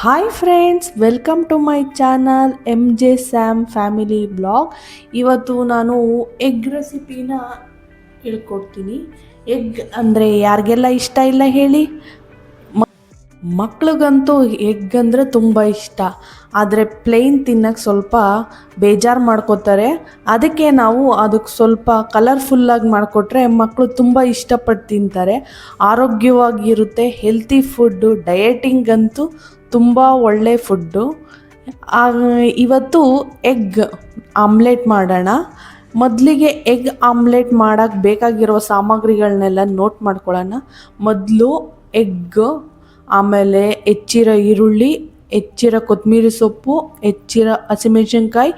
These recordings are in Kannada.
Hi friends, welcome to my channel MJ Sam family blog. ಇವತ್ತು ನಾನು ಎಗ್ ರೆಸಿಪಿನ ಹೇಳ್ಕೊಡ್ತೀನಿ. ಎಗ್ ಅಂದರೆ ಯಾರಿಗೆಲ್ಲ ಇಷ್ಟ ಇಲ್ಲ ಹೇಳಿ? ಮಕ್ಳಿಗಂತೂ ಎಗ್ ಅಂದರೆ ತುಂಬ ಇಷ್ಟ. ಆದರೆ ಪ್ಲೇನ್ ತಿನ್ನೋಕ್ಕೆ ಸ್ವಲ್ಪ ಬೇಜಾರು ಮಾಡ್ಕೋತಾರೆ. ಅದಕ್ಕೆ ನಾವು ಅದಕ್ಕೆ ಸ್ವಲ್ಪ ಕಲರ್ಫುಲ್ಲಾಗಿ ಮಾಡಿಕೊಟ್ರೆ ಮಕ್ಕಳು ತುಂಬ ಇಷ್ಟಪಟ್ಟು ತಿಂತಾರೆ. ಆರೋಗ್ಯವಾಗಿರುತ್ತೆ, ಹೆಲ್ತಿ ಫುಡ್ಡು, ಡಯಟಿಂಗಂತೂ ತುಂಬ ಒಳ್ಳೆ ಫುಡ್ಡು. ಇವತ್ತು ಎಗ್ ಆಮ್ಲೆಟ್ ಮಾಡೋಣ. ಮೊದಲಿಗೆ ಎಗ್ ಆಮ್ಲೆಟ್ ಮಾಡೋಕ್ಕೆ ಬೇಕಾಗಿರೋ ಸಾಮಗ್ರಿಗಳನ್ನೆಲ್ಲ ನೋಟ್ ಮಾಡ್ಕೊಳ್ಳೋಣ. ಮೊದಲು ಎಗ್, ಆಮೇಲೆ ಹೆಚ್ಚಿರೋ ಈರುಳ್ಳಿ, ಹೆಚ್ಚಿರೋ ಕೊತ್ತಂಬರಿ ಸೊಪ್ಪು, ಹೆಚ್ಚಿರೋ ಹಸಿಮೆಣಸಿನ್ಕಾಯಿ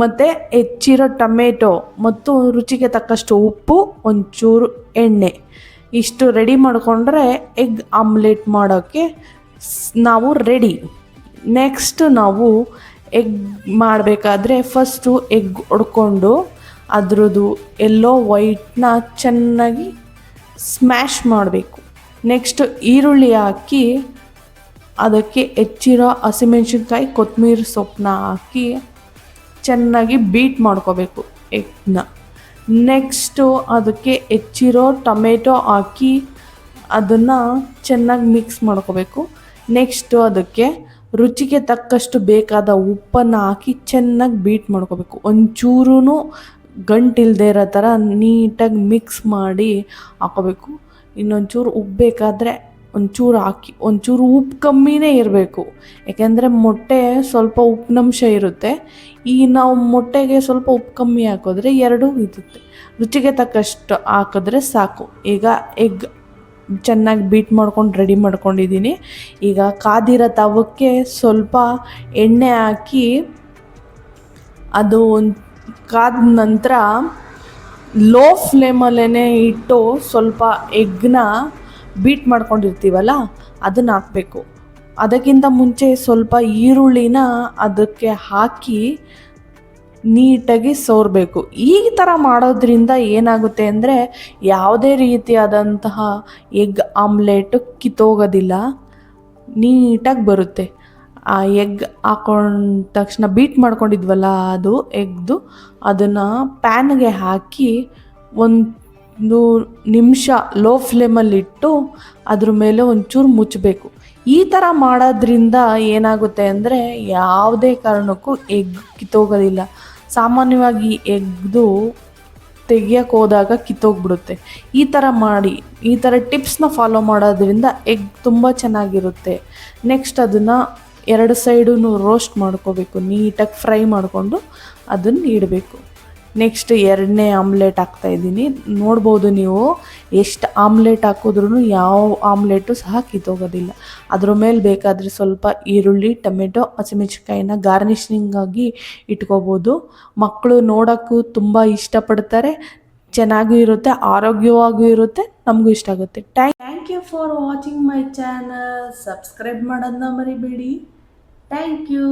ಮತ್ತು ಹೆಚ್ಚಿರೋ ಟೊಮೆಟೊ ಮತ್ತು ರುಚಿಗೆ ತಕ್ಕಷ್ಟು ಉಪ್ಪು, ಒಂಚೂರು ಎಣ್ಣೆ. ಇಷ್ಟು ರೆಡಿ ಮಾಡಿಕೊಂಡ್ರೆ ಎಗ್ ಆಮ್ಲೆಟ್ ಮಾಡೋಕ್ಕೆ ನಾವು ರೆಡಿ. ನೆಕ್ಸ್ಟ್ ನಾವು ಎಗ್ ಮಾಡಬೇಕಾದ್ರೆ ಫಸ್ಟು ಎಗ್ ಹೊಡ್ಕೊಂಡು ಅದರದ್ದು ಎಲ್ಲೋ ವೈಟ್ನ ಚೆನ್ನಾಗಿ ಸ್ಮ್ಯಾಶ್ ಮಾಡಬೇಕು. ನೆಕ್ಸ್ಟ್ ಈರುಳ್ಳಿ ಹಾಕಿ ಅದಕ್ಕೆ ಹೆಚ್ಚಿರೋ ಹಸಿಮೆಣಸಿನ್ಕಾಯಿ, ಕೊತ್ತಂಬರಿ ಸೊಪ್ಪನ್ನ ಹಾಕಿ ಚೆನ್ನಾಗಿ ಬೀಟ್ ಮಾಡ್ಕೋಬೇಕು ಎಗ್ನ. ನೆಕ್ಸ್ಟು ಅದಕ್ಕೆ ಹೆಚ್ಚಿರೋ ಟೊಮೆಟೊ ಹಾಕಿ ಅದನ್ನು ಚೆನ್ನಾಗಿ ಮಿಕ್ಸ್ ಮಾಡ್ಕೋಬೇಕು. ನೆಕ್ಸ್ಟು ಅದಕ್ಕೆ ರುಚಿಗೆ ತಕ್ಕಷ್ಟು ಬೇಕಾದ ಉಪ್ಪನ್ನು ಹಾಕಿ ಚೆನ್ನಾಗಿ ಬೀಟ್ ಮಾಡ್ಕೋಬೇಕು. ಒಂಚೂರೂ ಗಂಟಿಲ್ಲದೆ ಇರೋ ಥರ ನೀಟಾಗಿ ಮಿಕ್ಸ್ ಮಾಡಿ ಹಾಕೋಬೇಕು. ಇನ್ನೊಂಚೂರು ಉಪ್ಪು ಬೇಕಾದರೆ ಒಂಚೂರು ಹಾಕಿ, ಒಂಚೂರು ಉಪ್ಪು ಕಮ್ಮಿನೇ ಇರಬೇಕು. ಯಾಕೆಂದರೆ ಮೊಟ್ಟೆ ಸ್ವಲ್ಪ ಉಪ್ಪಿನಂಶ ಇರುತ್ತೆ. ನಾವು ಮೊಟ್ಟೆಗೆ ಸ್ವಲ್ಪ ಉಪ್ಪು ಕಮ್ಮಿ ಹಾಕಿದ್ರೆ ಎರಡೂ ಇರುತ್ತೆ. ರುಚಿಗೆ ತಕ್ಕಷ್ಟು ಹಾಕಿದ್ರೆ ಸಾಕು. ಈಗ ಎಗ್ ಚೆನ್ನಾಗಿ ಬೀಟ್ ಮಾಡ್ಕೊಂಡು ರೆಡಿ ಮಾಡ್ಕೊಂಡಿದ್ದೀನಿ. ಈಗ ಕಾದಿರೋ ತವಕ್ಕೆ ಸ್ವಲ್ಪ ಎಣ್ಣೆ ಹಾಕಿ ಅದು ಕಾದ ನಂತರ ಲೋ ಫ್ಲೇಮಲ್ಲೇ ಇಟ್ಟು ಸ್ವಲ್ಪ ಎಗ್ನ ಬೀಟ್ ಮಾಡ್ಕೊಂಡಿರ್ತೀವಲ್ಲ ಅದನ್ನು ಹಾಕಬೇಕು. ಅದಕ್ಕಿಂತ ಮುಂಚೆ ಸ್ವಲ್ಪ ಈರುಳ್ಳಿನ ಅದಕ್ಕೆ ಹಾಕಿ ನೀಟಾಗಿ ಸೋರಬೇಕು. ಈ ಥರ ಮಾಡೋದ್ರಿಂದ ಏನಾಗುತ್ತೆ ಅಂದರೆ ಯಾವುದೇ ರೀತಿಯಾದಂತಹ ಎಗ್ ಆಮ್ಲೆಟು ಕಿತ್ತೋಗೋದಿಲ್ಲ, ನೀಟಾಗಿ ಬರುತ್ತೆ. ಆ ಎಗ್ ಹಾಕೊಂಡ ತಕ್ಷಣ ಬೀಟ್ ಮಾಡ್ಕೊಂಡಿದ್ವಲ್ಲ ಅದು ಎಗ್ದು, ಅದನ್ನು ಪ್ಯಾನ್ಗೆ ಹಾಕಿ ಒಂದು ನಿಮಿಷ ಲೋ ಫ್ಲೇಮಲ್ಲಿಟ್ಟು ಅದ್ರ ಮೇಲೆ ಒಂಚೂರು ಮುಚ್ಚಬೇಕು. ಈ ಥರ ಮಾಡೋದ್ರಿಂದ ಏನಾಗುತ್ತೆ ಅಂದರೆ ಯಾವುದೇ ಕಾರಣಕ್ಕೂ ಎಗ್ ಕಿತ್ತೋಗೋದಿಲ್ಲ. ಸಾಮಾನ್ಯವಾಗಿ ಎಗ್ದು ತೆಗಿಯೋಕ್ಕೆ ಹೋದಾಗ ಕಿತ್ತೋಗ್ಬಿಡುತ್ತೆ. ಈ ಥರ ಮಾಡಿ, ಈ ಥರ ಟಿಪ್ಸ್ನ ಫಾಲೋ ಮಾಡೋದ್ರಿಂದ ಎಗ್ ತುಂಬ ಚೆನ್ನಾಗಿರುತ್ತೆ. ನೆಕ್ಸ್ಟ್ ಅದನ್ನು ಎರಡು ಸೈಡೂ ರೋಸ್ಟ್ ಮಾಡ್ಕೋಬೇಕು. ನೀಟಾಗಿ ಫ್ರೈ ಮಾಡಿಕೊಂಡು ಅದನ್ನು ಇಡಬೇಕು. ನೆಕ್ಸ್ಟ್ ಎರಡನೇ ಆಮ್ಲೆಟ್ ಹಾಕ್ತಾಯಿದ್ದೀನಿ. ನೋಡ್ಬೋದು ನೀವು, ಎಷ್ಟು ಆಮ್ಲೆಟ್ ಹಾಕಿದ್ರೂ ಯಾವ ಆಮ್ಲೆಟು ಸಹ ಕಿತ್ತೋಗೋದಿಲ್ಲ. ಅದ್ರ ಮೇಲೆ ಬೇಕಾದರೆ ಸ್ವಲ್ಪ ಈರುಳ್ಳಿ, ಟೊಮೆಟೊ, ಹಸಿಮೆಣಸಿನ್ಕಾಯಿನ ಗಾರ್ನಿಷಿಂಗಾಗಿ ಇಟ್ಕೋಬೋದು. ಮಕ್ಕಳು ನೋಡೋಕ್ಕೂ ತುಂಬ ಇಷ್ಟಪಡ್ತಾರೆ, ಚೆನ್ನಾಗೂ ಇರುತ್ತೆ, ಆರೋಗ್ಯವಾಗೂ ಇರುತ್ತೆ, ನಮಗೂ ಇಷ್ಟ ಆಗುತ್ತೆ. Thank you for watching my channel. Subscribe ಮಾಡೋದನ್ನ ಮರಿಬೇಡಿ. Thank you.